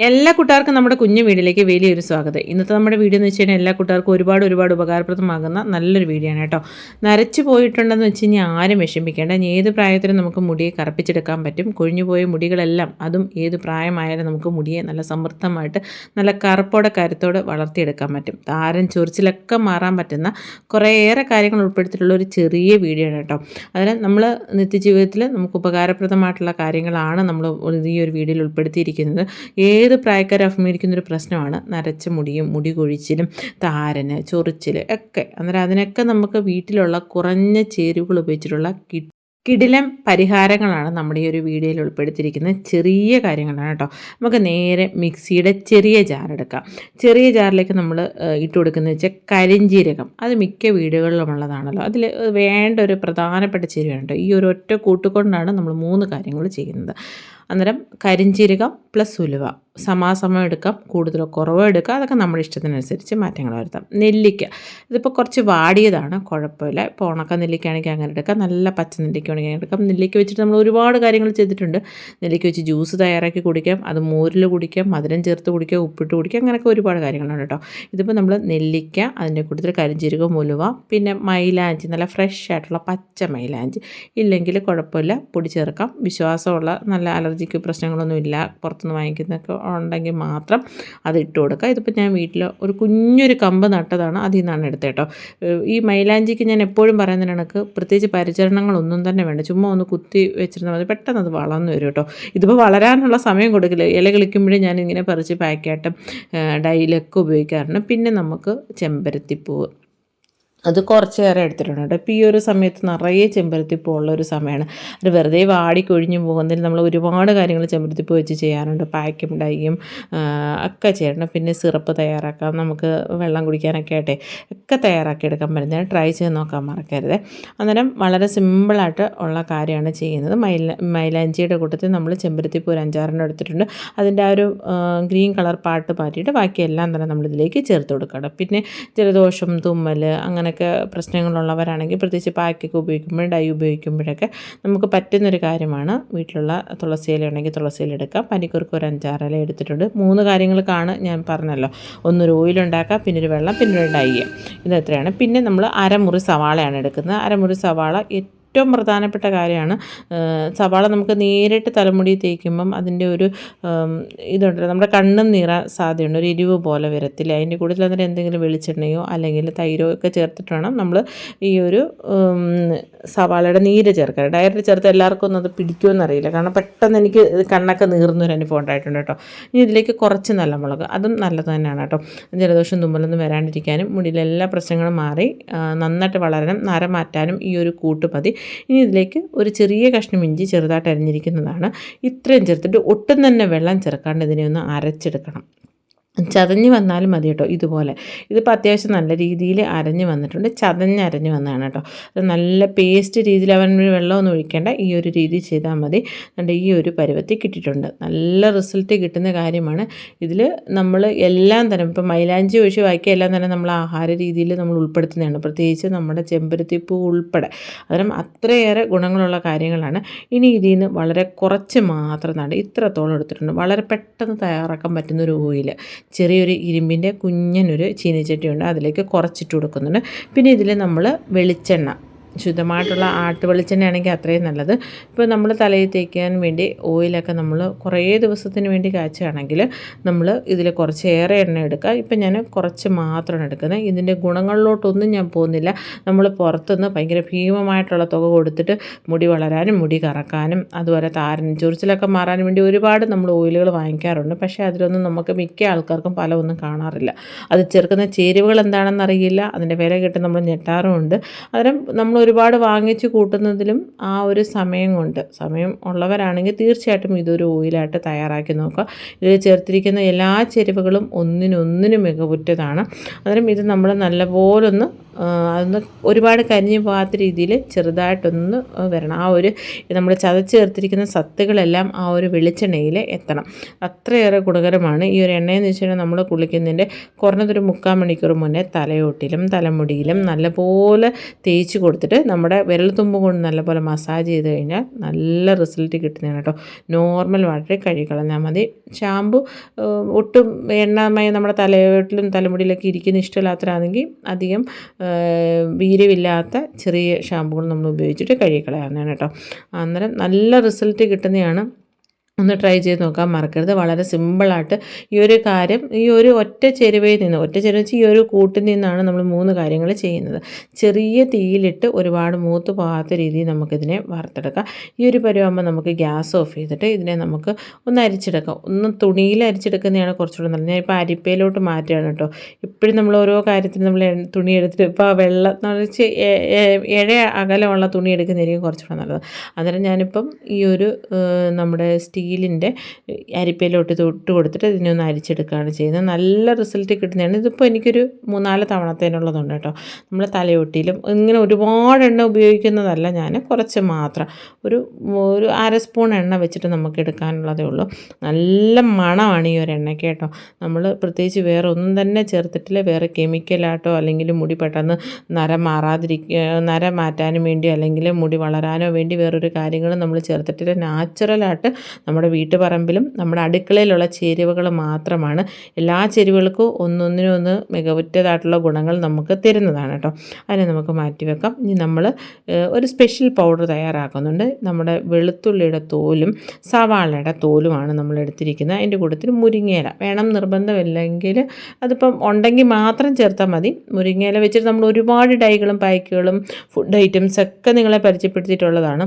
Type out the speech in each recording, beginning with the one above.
എല്ലാ കൂട്ടുകാർക്കും നമ്മുടെ കുഞ്ഞു വീഡിയോയിലേക്ക് വലിയൊരു സ്വാഗതം. ഇന്നത്തെ നമ്മുടെ വീഡിയോ എന്ന് വെച്ച് കഴിഞ്ഞാൽ എല്ലാ കൂട്ടുകാർക്കും ഒരുപാട് ഉപകാരപ്രദമാകുന്ന നല്ലൊരു വീഡിയോ ആണ് കേട്ടോ. നരച്ചു പോയിട്ടുണ്ടെന്ന് വെച്ച് കഴിഞ്ഞാൽ ആരും വിഷമിക്കേണ്ട. ഇനി ഏത് പ്രായത്തിലും നമുക്ക് മുടിയെ കറുപ്പിച്ചെടുക്കാൻ പറ്റും. കൊഴിഞ്ഞു പോയ മുടികളെല്ലാം അതും ഏത് പ്രായമായാലും നമുക്ക് മുടിയെ നല്ല സമൃദ്ധമായിട്ട് നല്ല കറുപ്പോടെ കരുത്തോടെ വളർത്തിയെടുക്കാൻ പറ്റും. താരൻ ചൊറിച്ചിലൊക്കെ മാറാൻ പറ്റുന്ന കുറേയേറെ കാര്യങ്ങൾ ഉൾപ്പെടുത്തിയിട്ടുള്ള ഒരു ചെറിയ വീഡിയോ ആണ് കേട്ടോ. അതിന് നമ്മൾ നിത്യജീവിതത്തിൽ നമുക്ക് ഉപകാരപ്രദമായിട്ടുള്ള കാര്യങ്ങളാണ് നമ്മൾ ഈ ഒരു വീഡിയോയിൽ ഉൾപ്പെടുത്തിയിരിക്കുന്നത്. ഏത് പ്രായക്കാരും അഭിമുഖീകരിക്കുന്നൊരു പ്രശ്നമാണ് നരച്ച മുടിയും മുടി കൊഴിച്ചിലും താരന് ചൊറിച്ചിൽ ഒക്കെ. അന്നേരം അതിനൊക്കെ നമുക്ക് വീട്ടിലുള്ള കുറഞ്ഞ ചേരുവകൾ ഉപയോഗിച്ചിട്ടുള്ള കിടിലം പരിഹാരങ്ങളാണ് നമ്മുടെ ഈ ഒരു വീഡിയോയിൽ ഉൾപ്പെടുത്തിയിരിക്കുന്നത്. ചെറിയ കാര്യങ്ങളാണ് കേട്ടോ. നമുക്ക് നേരെ മിക്സിയുടെ ചെറിയ ജാർ എടുക്കാം. ചെറിയ ജാറിലേക്ക് നമ്മൾ ഇട്ട് കൊടുക്കുന്നത് വെച്ചാൽ കരിഞ്ജീരകം. അത് മിക്ക വീടുകളിലും ഉള്ളതാണല്ലോ. അതിൽ വേണ്ട ഒരു പ്രധാനപ്പെട്ട ചേരുവയാണ് കേട്ടോ. ഈ ഒരു ഒറ്റ കൂട്ടുകൊണ്ടാണ് നമ്മൾ 3 കാര്യങ്ങൾ ചെയ്യുന്നത്. അന്നേരം കരിഞ്ജീരകം പ്ലസ് ഉലുവ സമാസമം എടുക്കാം, കൂടുതലോ കുറവോ എടുക്കാം. അതൊക്കെ നമ്മുടെ ഇഷ്ടത്തിനനുസരിച്ച് മാറ്റങ്ങൾ വരുത്താം. നെല്ലിക്ക ഇതിപ്പോൾ കുറച്ച് വാടിയതാണ്, കുഴപ്പമില്ല. ഇപ്പോൾ ഉണക്ക നെല്ലിക്കയാണെങ്കിൽ അങ്ങനെ എടുക്കാം, നല്ല പച്ച നെല്ലിക്കയാണെങ്കിൽ അങ്ങനെ എടുക്കാം. നെല്ലിക്ക വെച്ചിട്ട് നമ്മൾ ഒരുപാട് കാര്യങ്ങൾ ചെയ്തിട്ടുണ്ട്. നെല്ലിക്ക വെച്ച് ജ്യൂസ് തയ്യാറാക്കി കുടിക്കാം, അത് മോരിൽ കുടിക്കാം, മധുരം ചേർത്ത് കുടിക്കാം, ഉപ്പിട്ട് കുടിക്കാം, അങ്ങനെയൊക്കെ ഒരുപാട് കാര്യങ്ങളുണ്ട് കേട്ടോ. ഇതിപ്പോൾ നമ്മൾ നെല്ലിക്ക, അതിൻ്റെ കൂട്ടത്തിൽ കരിഞ്ജീരകം, ഉലുവ, പിന്നെ മൈലാഞ്ചി, നല്ല ഫ്രഷ് ആയിട്ടുള്ള പച്ച മൈലാഞ്ചി. ഇല്ലെങ്കിൽ കുഴപ്പമില്ല, പൊടി ചേർക്കാം. വിശ്വാസമുള്ള നല്ല അലർജിക്ക് പ്രശ്നങ്ങളൊന്നുമില്ല, പുറത്തുനിന്ന് വാങ്ങിക്കുന്നതൊക്കെ ഉണ്ടെങ്കിൽ മാത്രം അത് ഇട്ട് കൊടുക്കുക. ഇതിപ്പോൾ ഞാൻ വീട്ടിൽ ഒരു കുഞ്ഞൊരു കമ്പ് നട്ടതാണ്, അതിൽ നിന്നാണ് എടുത്തത് കേട്ടോ. ഈ മൈലാഞ്ചിക്ക് ഞാൻ എപ്പോഴും പറയുന്നതിന് കണക്ക് പ്രത്യേകിച്ച് പരിചരണങ്ങളൊന്നും തന്നെ വേണ്ട, ചുമ്മാ ഒന്ന് കുത്തി വെച്ചിരുന്നാൽ മതി, പെട്ടെന്ന് അത് വളർന്നു വരും കേട്ടോ. ഇതിപ്പോൾ വളരാനുള്ള സമയം കൊടുക്കില്ല. ഇല കളിക്കുമ്പോഴേ ഞാനിങ്ങനെ പറിച്ച് പാക്കായിട്ടും ഡൈയിലൊക്കെ ഉപയോഗിക്കാറുണ്ട്. പിന്നെ നമുക്ക് ചെമ്പരത്തിപ്പൂവ്, അത് കുറച്ചേറെ എടുത്തിട്ടുണ്ട് കേട്ടോ. ഇപ്പോൾ ഈ ഒരു സമയത്ത് നിറയെ ചെമ്പരത്തിപ്പൂ ഉള്ളൊരു സമയമാണ്. അത് വെറുതെ വാടിക്കൊഴിഞ്ഞു പോകുന്നതിൽ നമ്മൾ ഒരുപാട് കാര്യങ്ങൾ ചെമ്പരത്തിപ്പൂ വെച്ച് ചെയ്യാറുണ്ട്. പായ്ക്കും ഡൈയും ഒക്കെ ചെയ്യണം. പിന്നെ സിറപ്പ് തയ്യാറാക്കാം, നമുക്ക് വെള്ളം കുടിക്കാനൊക്കെ ആയിട്ടെ ഒക്കെ തയ്യാറാക്കിയെടുക്കാൻ പറ്റുന്നതിന് ട്രൈ ചെയ്ത് നോക്കാൻ മറക്കരുത്. അന്നേരം വളരെ സിമ്പിളായിട്ട് ഉള്ള കാര്യമാണ് ചെയ്യുന്നത്. മൈലാഞ്ചിയുടെ കൂട്ടത്തിൽ നമ്മൾ ചെമ്പരത്തിപ്പൂ ഒരു 5-6 എടുത്തിട്ടുണ്ട്. അതിൻ്റെ ആ ഒരു ഗ്രീൻ കളർ പാട്ട് മാറ്റിയിട്ട് ബാക്കിയെല്ലാം തന്നെ നമ്മളിതിലേക്ക് ചേർത്ത് കൊടുക്കണം. പിന്നെ ജലദോഷം, തുമ്മൽ അങ്ങനെ പ്രശ്നങ്ങളുള്ളവരാണെങ്കിൽ പ്രത്യേകിച്ച് പാക്കൊക്കെ ഉപയോഗിക്കുമ്പോൾ ഡൈ ഉപയോഗിക്കുമ്പോഴൊക്കെ നമുക്ക് പറ്റുന്നൊരു കാര്യമാണ്. വീട്ടിലുള്ള തുളസിയില ഉണ്ടെങ്കിൽ തുളസിയില എടുക്കാം. പനിക്കൂർക്ക ഒരു 5-6 ഇല എടുത്തിട്ടുണ്ട്. 3 കാര്യങ്ങൾക്കാണ് ഞാൻ പറഞ്ഞല്ലോ. ഒന്നൊരു ഓയിലുണ്ടാക്കാം, പിന്നെ ഒരു വെള്ളം, പിന്നെ ഒരു ഡൈ. ഇത് എത്രയാണ്. പിന്നെ നമ്മൾ അരമുറി സവാളയാണ് എടുക്കുന്നത്. അരമുറി സവാള ഏറ്റവും പ്രധാനപ്പെട്ട കാര്യമാണ്. സവാള നമുക്ക് നേരിട്ട് തലമുടി തേക്കുമ്പം അതിൻ്റെ ഒരു ഇതുണ്ടല്ലോ, നമ്മുടെ കണ്ണും നീറാൻ സാധ്യതയുണ്ട്, ഒരു എരിവ് പോലെ വരത്തില്ല. അതിൻ്റെ കൂടുതൽ അതിന് എന്തെങ്കിലും വെളിച്ചെണ്ണയോ അല്ലെങ്കിൽ തൈരോ ഒക്കെ ചേർത്തിട്ട് വേണം നമ്മൾ ഈ ഒരു സവാളയുടെ നീര് ചേർക്കാൻ. ഡയറക്റ്റ് ചേർത്ത് എല്ലാവർക്കും ഒന്നും അത് പിടിക്കുമെന്നറിയില്ല, കാരണം പെട്ടെന്ന് എനിക്ക് കണ്ണൊക്കെ നീറുന്നൊരു അനുഭവം ഉണ്ടായിട്ടുണ്ട് കേട്ടോ. ഇനി ഇതിലേക്ക് കുറച്ച് നല്ല മുളക്, അതും നല്ലത് തന്നെയാണ് കേട്ടോ. ജലദോഷം തുമ്മലൊന്നും വരാണ്ടിരിക്കാനും മുടിയിലെ എല്ലാ പ്രശ്നങ്ങളും മാറി നന്നായിട്ട് വളരാനും നര മാറ്റാനും ഈ ഒരു കൂട്ട് മതി. ഇനി ഇതിലേക്ക് ഒരു ചെറിയ കഷ്ണം ഇഞ്ചി ചെറുതായിട്ട് അരിഞ്ഞിരിക്കുന്നതാണ്. ഇത്രയും ചേർത്തിട്ട് ഒട്ടും തന്നെ വെള്ളം ചേർക്കാണ്ട് ഇതിനെ ഒന്ന് അരച്ചെടുക്കണം. ചതഞ്ഞ് വന്നാലും മതി കേട്ടോ. ഇതുപോലെ ഇതിപ്പോൾ അത്യാവശ്യം നല്ല രീതിയിൽ അരഞ്ഞ് വന്നിട്ടുണ്ട്, ചതഞ്ഞരഞ്ഞ് വന്നതാണ് കേട്ടോ. അത് നല്ല പേസ്റ്റ് രീതിയിൽ വെള്ളമൊന്നും ഒഴിക്കേണ്ട, ഈ ഒരു രീതി ചെയ്താൽ മതി. അതുകൊണ്ട് ഈ ഒരു പരുവത്തിൽ കിട്ടിയിട്ടുണ്ട്. നല്ല റിസൾട്ട് കിട്ടുന്ന കാര്യമാണ്. ഇതിൽ നമ്മൾ എല്ലാം തന്നെ ഇപ്പോൾ മൈലാഞ്ചി ഒഴിച്ച് ബാക്കി എല്ലാം തന്നെ നമ്മൾ ആഹാര രീതിയിൽ നമ്മൾ ഉൾപ്പെടുത്തുന്നതാണ്, പ്രത്യേകിച്ച് നമ്മുടെ ചെമ്പരത്തിപ്പൂ ഉൾപ്പെടെ. അന്നേരം അത്രയേറെ ഗുണങ്ങളുള്ള കാര്യങ്ങളാണ്. ഇനി ഇതിൽ നിന്ന് വളരെ കുറച്ച് മാത്രം നണ്ട് ഇത്രത്തോളം എടുത്തിട്ടുണ്ട്. വളരെ പെട്ടെന്ന് തയ്യാറാക്കാൻ പറ്റുന്നൊരു ഓയിൽ. ചെറിയൊരു ഇരുമ്പിൻ്റെ കുഞ്ഞനൊരു ചീനിച്ചട്ടിയുണ്ട്, അതിലേക്ക് കുറച്ചിട്ട് കൊടുക്കുന്നുണ്ട്. പിന്നെ ഇതിൽ നമ്മൾ വെളിച്ചെണ്ണ, ശുദ്ധമായിട്ടുള്ള ആട്ട് വെളിച്ചെണ്ണയാണെങ്കിൽ അത്രയും നല്ലത്. ഇപ്പോൾ നമ്മൾ തലയിൽ തേക്കാൻ വേണ്ടി ഓയിലൊക്കെ നമ്മൾ കുറേ ദിവസത്തിന് വേണ്ടി കാച്ചുകയാണെങ്കിൽ നമ്മൾ ഇതിൽ കുറച്ചേറെ എണ്ണ എടുക്കുക. ഇപ്പം ഞാൻ കുറച്ച് മാത്രമാണ് എടുക്കുന്നത്. ഇതിൻ്റെ ഗുണങ്ങളിലോട്ടൊന്നും ഞാൻ പോകുന്നില്ല. നമ്മൾ പുറത്തുനിന്ന് ഭയങ്കര ഭീമമായിട്ടുള്ള തുക കൊടുത്തിട്ട് മുടി വളരാനും മുടി കറക്കാനും അതുപോലെ താരനും ചൊറിച്ചിലൊക്കെ മാറാനും വേണ്ടി ഒരുപാട് നമ്മൾ ഓയിലുകൾ വാങ്ങിക്കാറുണ്ട്. പക്ഷേ അതിലൊന്നും നമുക്ക് മിക്ക ആൾക്കാർക്കും ഫലമൊന്നും കാണാറില്ല. അത് ചേർക്കുന്ന ചേരുവകൾ എന്താണെന്ന് അറിയില്ല, അതിൻ്റെ വില കേട്ട് നമ്മൾ ഞെട്ടാറുമുണ്ട്. അന്നേരം നമ്മൾ ഒരുപാട് വാങ്ങിച്ച് കൂട്ടുന്നതിലും ആ ഒരു സമയം ഉള്ളവരാണെങ്കിൽ തീർച്ചയായിട്ടും ഇതൊരു ഓയിലായിട്ട് തയ്യാറാക്കി നോക്കുക. ഇതിൽ ചേർത്തിരിക്കുന്ന എല്ലാ ചേരുവകളും ഒന്നിനൊന്നിനും മികവുറ്റതാണ്. അന്നേരം ഇത് നമ്മൾ നല്ലപോലൊന്ന് അതൊന്ന് ഒരുപാട് കരിഞ്ഞു പോകാത്ത രീതിയിൽ ചെറുതായിട്ടൊന്ന് വരണം. ആ ഒരു നമ്മൾ ചതച്ച് ചേർത്തിരിക്കുന്ന സത്തുകളെല്ലാം ആ ഒരു വെളിച്ചെണ്ണയിൽ എത്തണം. അത്രയേറെ ഗുണകരമാണ് ഈ ഒരു എണ്ണയെന്ന് വെച്ച് കഴിഞ്ഞാൽ നമ്മൾ കുളിക്കുന്നതിൻ്റെ കുറഞ്ഞതൊരു 3/4 മണിക്കൂർ മുന്നേ തലയോട്ടിലും തലമുടിയിലും നല്ലപോലെ തേച്ച് കൊടുത്തിട്ട് നമ്മുടെ വിരൽത്തുമ്പ് കൊണ്ട് നല്ലപോലെ മസാജ് ചെയ്ത് കഴിഞ്ഞാൽ നല്ല റിസൾട്ട് കിട്ടുന്നതാണ് കേട്ടോ. നോർമൽ വാട്ടറിൽ കഴുകിക്കളഞ്ഞാൽ മതി. ഷാമ്പു ഒട്ടും എണ്ണമയം നമ്മുടെ തലയോട്ടിലും തലമുടിയിലൊക്കെ ഇരിക്കുന്ന ഇഷ്ടമില്ലാത്തവരാണെങ്കിൽ അധികം വീര്യമില്ലാത്ത ചെറിയ ഷാമ്പുകൾ നമ്മൾ ഉപയോഗിച്ചിട്ട് കഴുകിക്കളയാവുന്നതാണ് കേട്ടോ. അന്നേരം നല്ല റിസൾട്ട് കിട്ടുന്നതാണ്. ഒന്ന് ട്രൈ ചെയ്ത് നോക്കാൻ മറക്കരുത്. വളരെ സിമ്പിളായിട്ട് ഈ ഒരു കാര്യം ഈ ഒരു ഒറ്റ ചേരുവയിൽ നിന്ന് വെച്ച് ഈ ഒരു കൂട്ടിൽ നിന്നാണ് നമ്മൾ 3 കാര്യങ്ങൾ ചെയ്യുന്നത്. ചെറിയ തീയിലിട്ട് ഒരുപാട് മൂത്ത് പോകാത്ത രീതിയിൽ നമുക്കിതിനെ വറുത്തെടുക്കാം. ഈ ഒരു പരുവാകുമ്പോൾ നമുക്ക് ഗ്യാസ് ഓഫ് ചെയ്തിട്ട് ഇതിനെ നമുക്ക് ഒന്ന് അരിച്ചെടുക്കാം. ഒന്ന് തുണിയിൽ അരിച്ചെടുക്കുന്നതാണ് കുറച്ചുകൂടെ നല്ലത്. ഞാൻ ഇപ്പോൾ അരിപ്പയിലോട്ട് മാറ്റുകയാണ് കേട്ടോ. ഇപ്പോഴും നമ്മൾ ഓരോ കാര്യത്തിനും നമ്മൾ തുണി എടുത്തിട്ട് ഇപ്പോൾ വെള്ളം നിറച്ച് ഇഴ അകലമുള്ള തുണി എടുക്കുന്നതായിരിക്കും കുറച്ചുകൂടെ നല്ലത്. അന്നേരം ഞാനിപ്പം ഈ ഒരു നമ്മുടെ സ്റ്റീലിൻ്റെ അരിപ്പയിലോട്ട് ഇട്ട് കൊടുത്തിട്ട് ഇതിനൊന്ന് അരിച്ചെടുക്കുകയാണ് ചെയ്യുന്നത്. നല്ല റിസൾട്ട് കിട്ടുന്നതാണ്. ഇതിപ്പോൾ എനിക്കൊരു 3-4 തവണത്തേനുള്ളതുണ്ട് കേട്ടോ. നമ്മൾ തലയൊട്ടിയിലും ഇങ്ങനെ ഒരുപാട് എണ്ണ ഉപയോഗിക്കുന്നതല്ല ഞാൻ, കുറച്ച് മാത്രം ഒരു 1/2 സ്പൂൺ എണ്ണ വെച്ചിട്ട് നമുക്ക് എടുക്കാനുള്ളതേ ഉള്ളൂ. നല്ല മണമാണ് ഈ ഒരു എണ്ണയ്ക്ക് കേട്ടോ. നമ്മൾ പ്രത്യേകിച്ച് വേറെ ഒന്നും തന്നെ ചേർത്തിട്ടില്ല. വേറെ കെമിക്കലായിട്ടോ അല്ലെങ്കിൽ മുടി പെട്ടെന്ന് നര മാറ്റാനും വേണ്ടി അല്ലെങ്കിൽ മുടി വളരാനോ വേണ്ടി വേറൊരു കാര്യങ്ങളും നമ്മൾ ചേർത്തിട്ടില്ല. നാച്ചുറലായിട്ട് നമ്മുടെ വീട്ടുപറമ്പിലും നമ്മുടെ അടുക്കളയിലുള്ള ചേരുവകൾ മാത്രമാണ്. എല്ലാ ചേരുവകൾക്കും ഒന്നൊന്നിനൊന്ന് മികവുറ്റതായിട്ടുള്ള ഗുണങ്ങൾ നമുക്ക് തരുന്നതാണ് കേട്ടോ. അതിനെ നമുക്ക് മാറ്റിവെക്കാം. ഇനി നമ്മൾ ഒരു സ്പെഷ്യൽ പൗഡർ തയ്യാറാക്കുന്നുണ്ട്. നമ്മുടെ വെളുത്തുള്ളിയുടെ തോലും സവാളയുടെ തോലുമാണ് നമ്മൾ എടുത്തിരിക്കുന്നത്. അതിൻ്റെ കൂട്ടത്തിൽ മുരിങ്ങയില വേണം, നിർബന്ധമില്ലെങ്കിൽ അതിപ്പം ഉണ്ടെങ്കിൽ മാത്രം ചേർത്താൽ മതി. മുരിങ്ങയില വെച്ചിട്ട് നമ്മൾ ഒരുപാട് ഡൈകളും പായ്ക്കുകളും ഫുഡ് ഐറ്റംസ് ഒക്കെ നിങ്ങളെ പരിചയപ്പെടുത്തിയിട്ടുള്ളതാണ്.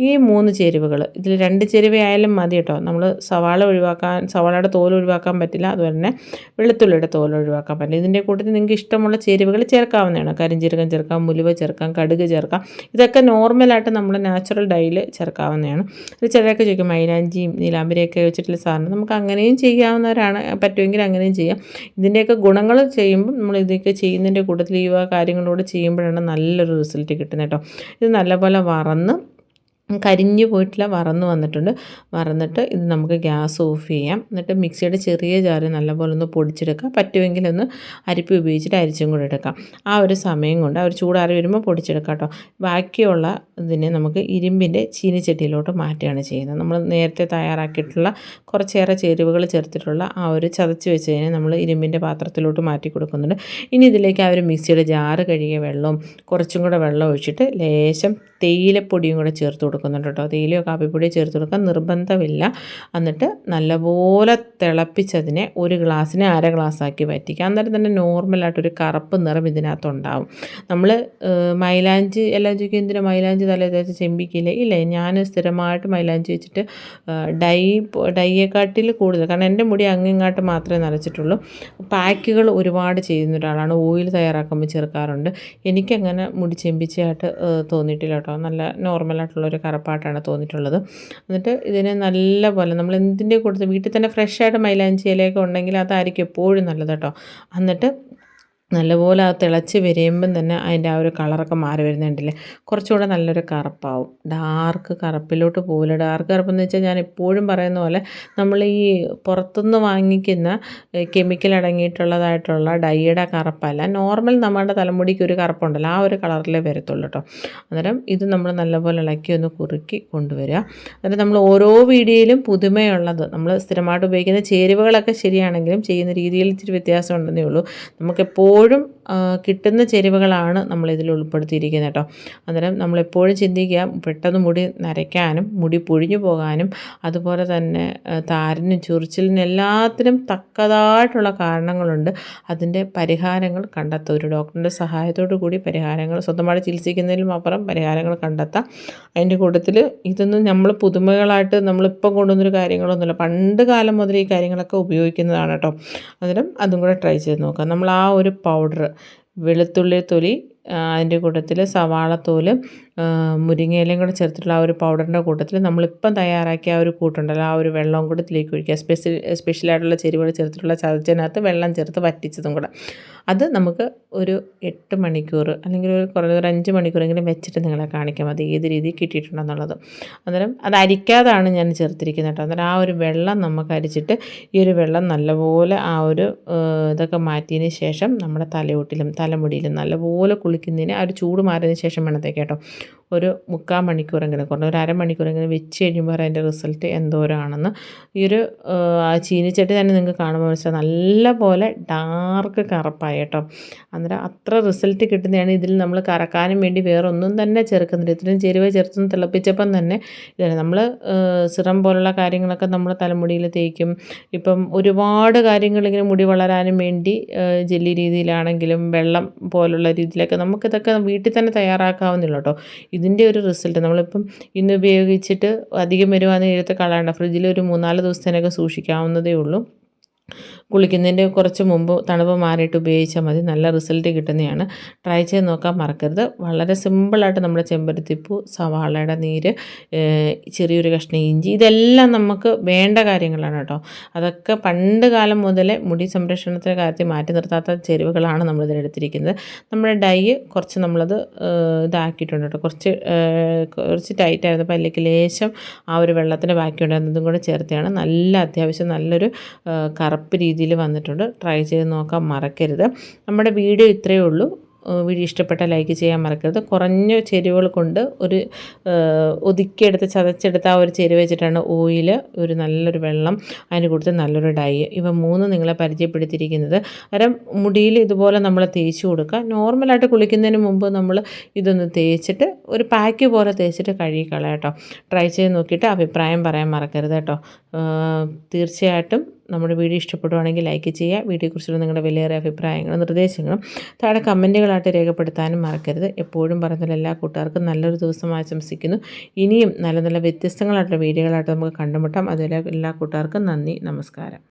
ഈ 3 ചേരുവകൾ ഇതിൽ 2 ചേരുവയായാലും മതി കേട്ടോ. നമ്മൾ സവാളയുടെ തോൽ ഒഴിവാക്കാൻ പറ്റില്ല, അതുപോലെ തന്നെ വെളുത്തുള്ളിയുടെ തോൽ ഒഴിവാക്കാൻ പറ്റില്ല. ഇതിൻ്റെ കൂട്ടത്തിൽ നിങ്ങൾക്ക് ഇഷ്ടമുള്ള ചേരുവകൾ ചേർക്കാവുന്നതാണ്. കരിഞ്ജീരകം ചേർക്കാം, ഉലുവ ചേർക്കാം, കടുക് ചേർക്കാം. ഇതൊക്കെ നോർമലായിട്ട് നമ്മൾ നാച്ചുറൽ ഡൈയിൽ ചേർക്കാവുന്നതാണ്. ഇത് ചിലരൊക്കെ ചോദിക്കും മൈലാഞ്ചിയും നീലാമ്പരിയൊക്കെ വെച്ചിട്ടുള്ള സാധനം നമുക്ക് അങ്ങനെയും ചെയ്യാവുന്നവരാണ്, പറ്റുമെങ്കിൽ അങ്ങനെയും ചെയ്യാം. ഇതിൻ്റെയൊക്കെ ഗുണങ്ങൾ ചെയ്യുമ്പോൾ നമ്മൾ ഇതൊക്കെ ചെയ്യുന്നതിൻ്റെ കൂട്ടത്തിൽ ഈ കാര്യങ്ങളോട് ചെയ്യുമ്പോഴാണ് നല്ലൊരു റിസൾട്ട് കിട്ടുന്നത് കേട്ടോ. ഇത് നല്ലപോലെ കരിഞ്ഞു പോയിട്ടില്ല, വറന്നിട്ട് ഇത് നമുക്ക് ഗ്യാസ് ഓഫ് ചെയ്യാം. എന്നിട്ട് മിക്സിയുടെ ചെറിയ ജാറ് നല്ലപോലെ ഒന്ന് പൊടിച്ചെടുക്കാം. പറ്റുമെങ്കിൽ ഒന്ന് അരിപ്പ ഉപയോഗിച്ചിട്ട് അരിച്ചും കൂടെ എടുക്കാം. ആ ഒരു സമയം കൊണ്ട് ആ ഒരു ചൂടാറി വരുമ്പോൾ പൊടിച്ചെടുക്കാം കേട്ടോ. ബാക്കിയുള്ള ഇതിനെ നമുക്ക് ഇരുമ്പിൻ്റെ ചീനിച്ചട്ടിയിലോട്ട് മാറ്റുകയാണ് ചെയ്യുന്നത്. നമ്മൾ നേരത്തെ തയ്യാറാക്കിയിട്ടുള്ള കുറച്ചേറെ ചേരുവകൾ ചേർത്തിട്ടുള്ള ആ ഒരു ചതച്ച് വെച്ചതിനെ നമ്മൾ ഇരുമ്പിൻ്റെ പാത്രത്തിലോട്ട് മാറ്റി കൊടുക്കുന്നുണ്ട്. ഇനി ഇതിലേക്ക് ആ ഒരു മിക്സിയുടെ ജാറ് കഴുകിയ വെള്ളവും കുറച്ചും കൂടെ വെള്ളം ഒഴിച്ചിട്ട് ലേശം തേയിലപ്പൊടിയും കൂടെ ചേർത്ത് കൊടുക്കുന്നുണ്ട് കേട്ടോ. തേയിലയോ കാപ്പിപ്പൊടിയോ ചേർത്ത് കൊടുക്കാൻ നിർബന്ധമില്ല. എന്നിട്ട് നല്ലപോലെ തിളപ്പിച്ചതിനെ ഒരു ഗ്ലാസ്സിനെ 1/2 ഗ്ലാസ്സാക്കി വറ്റിക്കുക. അന്നേരം തന്നെ നോർമലായിട്ടൊരു കറുപ്പ് നിറം ഇതിനകത്തുണ്ടാവും. നമ്മൾ മൈലാഞ്ചി എല്ലാം ചോദിക്കും എന്തിനാ മൈലാഞ്ചി തലേ തേച്ച് ചെമ്പിക്കില്ലേ? ഇല്ല, ഞാൻ സ്ഥിരമായിട്ട് മൈലാഞ്ചി വെച്ചിട്ട് ഡൈയെക്കാട്ടിൽ കൂടുതൽ, കാരണം എൻ്റെ മുടി ഇങ്ങോട്ട് മാത്രമേ നരച്ചിട്ടുള്ളൂ. പാക്കുകൾ ഒരുപാട് ചെയ്യുന്ന ഒരാളാണ്, ഓയിൽ തയ്യാറാക്കുമ്പോൾ ചേർക്കാറുണ്ട്. എനിക്കങ്ങനെ മുടി ചെമ്പിച്ചായിട്ട് തോന്നിയിട്ടില്ല കേട്ടോ. നല്ല നോർമലായിട്ടുള്ളൊരു കറുപ്പായിട്ടാണ് തോന്നിയിട്ടുള്ളത്. എന്നിട്ട് ഇതിനെ നല്ലപോലെ നമ്മൾ എന്തിൻ്റെ കൂട്ടത്തിൽ വീട്ടിൽ തന്നെ ഫ്രഷായിട്ട് മൈലാഞ്ചി ഇലയൊക്കെ ഉണ്ടെങ്കിൽ അതായിരിക്കും എപ്പോഴും നല്ലത് കേട്ടോ. എന്നിട്ട് നല്ലപോലെ അത് തിളച്ച് വരുമ്പം തന്നെ അതിൻ്റെ ആ ഒരു കളറൊക്കെ മാറി വരുന്നുണ്ടല്ലേ, കുറച്ചുകൂടെ നല്ലൊരു കറുപ്പാവും. ഡാർക്ക് കറുപ്പിലോട്ട് പോകില്ല. ഡാർക്ക് കറുപ്പെന്ന് വെച്ചാൽ ഞാൻ എപ്പോഴും പറയുന്ന പോലെ നമ്മൾ ഈ പുറത്തുനിന്ന് വാങ്ങിക്കുന്ന കെമിക്കൽ അടങ്ങിയിട്ടുള്ളതായിട്ടുള്ള ഡൈയുടെ കറുപ്പല്ല, നോർമൽ നമ്മുടെ തലമുടിക്ക് ഒരു കറുപ്പുണ്ടല്ലോ ആ ഒരു കളറിലേ വരത്തുള്ളൂ കേട്ടോ. അന്നേരം ഇത് നമ്മൾ നല്ലപോലെ ഇളക്കി ഒന്ന് കുറുക്കി കൊണ്ടുവരിക. എന്നിട്ട് നമ്മൾ ഓരോ വീഡിയോയിലും പുതുമയുള്ളത്, നമ്മൾ സ്ഥിരമായിട്ട് ഉപയോഗിക്കുന്ന ചേരുവകളൊക്കെ ശരിയാണെങ്കിലും ചെയ്യുന്ന രീതിയിൽ ഇച്ചിരി വ്യത്യാസം ഉണ്ടെന്നേ ഉള്ളൂ. നമുക്കെപ്പോഴും കിട്ടുന്ന ചേരുവകളാണ് നമ്മളിതിൽ ഉൾപ്പെടുത്തിയിരിക്കുന്നത് കേട്ടോ. അന്നേരം നമ്മളെപ്പോഴും ചിന്തിക്കുക, പെട്ടെന്ന് മുടി നരയ്ക്കാനും മുടി പൊഴിഞ്ഞു പോകാനും അതുപോലെ തന്നെ താരനും ചൊറിച്ചിലിനും എല്ലാത്തിനും തക്കതായിട്ടുള്ള കാരണങ്ങളുണ്ട്. അതിൻ്റെ പരിഹാരങ്ങൾ കണ്ടെത്തുക. ഒരു ഡോക്ടറിൻ്റെ സഹായത്തോടു കൂടി പരിഹാരങ്ങൾ സ്വന്തമായിട്ട് ചികിത്സിക്കുന്നതിലും അപ്പുറം പരിഹാരങ്ങൾ കണ്ടെത്താം. അതിൻ്റെ കൂട്ടത്തിൽ ഇതൊന്നും നമ്മൾ പുതുമകളായിട്ട് നമ്മളിപ്പം കൊണ്ടുവന്നൊരു കാര്യങ്ങളൊന്നുമില്ല, പണ്ട് കാലം മുതൽ ഈ കാര്യങ്ങളൊക്കെ ഉപയോഗിക്കുന്നതാണ് കേട്ടോ. അന്നേരം അതും കൂടെ ട്രൈ ചെയ്ത് നോക്കാം. നമ്മൾ ആ ഒരു പൗഡർ വെളുത്തുള്ളി തൊലി അതിൻ്റെ കൂട്ടത്തിൽ സവാളത്തോല് മുരിങ്ങയിലയും കൂടെ ചേർത്തിട്ടുള്ള ആ ഒരു പൗഡറിൻ്റെ കൂട്ടത്തിൽ നമ്മളിപ്പം തയ്യാറാക്കിയ ആ ഒരു കൂട്ടുണ്ടല്ലോ, ആ ഒരു വെള്ളവും കൂടെ ഇതിലേക്ക് ഒഴിക്കുക. സ്പെഷ്യലായിട്ടുള്ള ചേരുവകൾ ചേർത്തിട്ടുള്ള ചതച്ചതിനകത്ത് വെള്ളം ചേർത്ത് വറ്റിച്ചതും കൂടെ. അത് നമുക്ക് ഒരു 8 മണിക്കൂർ അല്ലെങ്കിൽ ഒരു കുറഞ്ഞൊരു 5 മണിക്കൂറെങ്കിലും വെച്ചിട്ട് നിങ്ങളെ കാണിക്കാം അത് ഏത് രീതിയിൽ കിട്ടിയിട്ടുണ്ടെന്നുള്ളത്. അന്നേരം അത് അരിക്കാതാണ് ഞാൻ ചേർത്തിരിക്കുന്നത് കേട്ടോ. അന്നേരം ആ ഒരു വെള്ളം നമുക്ക് അരിച്ചിട്ട് ഈ ഒരു വെള്ളം നല്ലപോലെ ആ ഒരു ഇതൊക്കെ മാറ്റിയതിന് ശേഷം നമ്മുടെ തലയോട്ടിലും തലമുടിയിലും നല്ലപോലെ കുളിക്കുന്നതിന് ആ ഒരു ചൂട് മാറിയതിന് ശേഷം വേണം തേക്കാം കേട്ടോ. ഒരു 3/4 മണിക്കൂറെങ്കിലും കുറഞ്ഞ ഒരു അരമണിക്കൂറെങ്കിലും വെച്ച് കഴിയുമ്പോൾ അതിൻ്റെ റിസൾട്ട് എന്തോരാണെന്ന് ഈ ഒരു ചീനിച്ചട്ടി തന്നെ നിങ്ങൾക്ക് കാണുമ്പോൾ മനസ്സിലാവും നല്ല പോലെ ഡാർക്ക് കറുപ്പായി കേട്ടോ. അന്നേരം അത്ര റിസൾട്ട് കിട്ടുന്നതാണ്. ഇതിൽ നമ്മൾ കറക്കാനും വേണ്ടി വേറെ ഒന്നും തന്നെ ചേർക്കുന്നില്ല. ഇത്രയും ചേരുവ ചേർത്ത് തിളപ്പിച്ചപ്പം തന്നെ ഇതാണ് നമ്മൾ സിറം പോലുള്ള കാര്യങ്ങളൊക്കെ നമ്മൾ തലമുടിയിൽ തേക്കും. ഇപ്പം ഒരുപാട് കാര്യങ്ങളിങ്ങനെ മുടി വളരാനും വേണ്ടി ജെല്ലി രീതിയിലാണെങ്കിലും വെള്ളം പോലുള്ള രീതിയിലൊക്കെ നമുക്കിതൊക്കെ വീട്ടിൽ തന്നെ തയ്യാറാക്കാവുന്നില്ല കേട്ടോ. ഇതിൻ്റെ ഒരു റിസൾട്ട് നമ്മളിപ്പം ഇന്ന് ഉപയോഗിച്ചിട്ട് അധികം വരുവാണെങ്കിൽ എടുത്ത് കളയണ്ട, ഫ്രിഡ്ജിൽ ഒരു 3-4 ദിവസത്തേനൊക്കെ സൂക്ഷിക്കാവുന്നതേ ഉള്ളൂ. കുളിക്കുന്നതിൻ്റെ കുറച്ച് മുമ്പ് തണുപ്പ് മാറിയിട്ട് ഉപയോഗിച്ചാൽ മതി, നല്ല റിസൾട്ട് കിട്ടുന്നതാണ്. ട്രൈ ചെയ്ത് നോക്കാൻ മറക്കരുത്. വളരെ സിമ്പിളായിട്ട് നമ്മുടെ ചെമ്പരത്തിപ്പൂ, സവാളയുടെ നീര്, ചെറിയൊരു കഷ്ണം ഇഞ്ചി, ഇതെല്ലാം നമുക്ക് വേണ്ട കാര്യങ്ങളാണ് കേട്ടോ. അതൊക്കെ പണ്ട് കാലം മുതലേ മുടി സംരക്ഷണത്തിൻ്റെ കാര്യത്തിൽ മാറ്റി നിർത്താത്ത ചേരുവകളാണ് നമ്മളിതിലെടുത്തിരിക്കുന്നത്. നമ്മുടെ ഡൈ കുറച്ച് നമ്മളത് ഇതാക്കിയിട്ടുണ്ട് കേട്ടോ. കുറച്ച് ടൈറ്റായിരുന്നു, അപ്പോൾ അതിലേക്ക് ലേശം ആ ഒരു വെള്ളത്തിൻ്റെ ബാക്കിയുണ്ടായിരുന്നതും കൂടെ ചേർത്താണ് നല്ല അത്യാവശ്യം നല്ലൊരു കറുപ്പ് രീതിയിൽ വന്നിട്ടുണ്ട്. ട്രൈ ചെയ്ത് നോക്കാൻ മറക്കരുത്. നമ്മുടെ വീഡിയോ ഇത്രയേ ഉള്ളൂ. വീഡിയോ ഇഷ്ടപ്പെട്ടാൽ ലൈക്ക് ചെയ്യാൻ മറക്കരുത്. കുറഞ്ഞ ചേരുവകൾ കൊണ്ട് ഒരു ഒതുക്കിയെടുത്ത് ചതച്ചെടുത്ത് ആ ഒരു ചേരുവ വെച്ചിട്ടാണ് ഓയിൽ, ഒരു നല്ലൊരു വെള്ളം, അതിന് കൊടുത്ത് നല്ലൊരു ഡൈ, ഇവ 3 നിങ്ങളെ പരിചയപ്പെടുത്തിയിരിക്കുന്നത്. അന്നേരം മുടിയിൽ ഇതുപോലെ നമ്മൾ തേച്ച് കൊടുക്കുക. നോർമലായിട്ട് കുളിക്കുന്നതിന് മുമ്പ് നമ്മൾ ഇതൊന്ന് തേച്ചിട്ട് ഒരു പാക്ക് പോലെ തേച്ചിട്ട് കഴുകിക്കളയാം കേട്ടോ. ട്രൈ ചെയ്ത് നോക്കിയിട്ട് അഭിപ്രായം പറയാൻ മറക്കരുത് കേട്ടോ. തീർച്ചയായിട്ടും നമ്മുടെ വീഡിയോ ഇഷ്ടപ്പെടുവാണെങ്കിൽ ലൈക്ക് ചെയ്യുക. വീഡിയോയെക്കുറിച്ചുള്ള നിങ്ങളുടെ വിലയേറിയ അഭിപ്രായങ്ങളും നിർദ്ദേശങ്ങളും താഴെ കമൻറ്റുകളായിട്ട് രേഖപ്പെടുത്താനും മറക്കരുത്. എപ്പോഴും പറയുന്ന എല്ലാ കൂട്ടുകാർക്കും നല്ലൊരു ദിവസം ആശംസിക്കുന്നു. ഇനിയും നല്ല നല്ല വ്യത്യസ്തങ്ങളായിട്ടുള്ള വീഡിയോകളായിട്ട് നമുക്ക് കണ്ടുമുട്ടാം. അതുപോലെ എല്ലാ കൂട്ടുകാർക്കും നന്ദി, നമസ്കാരം.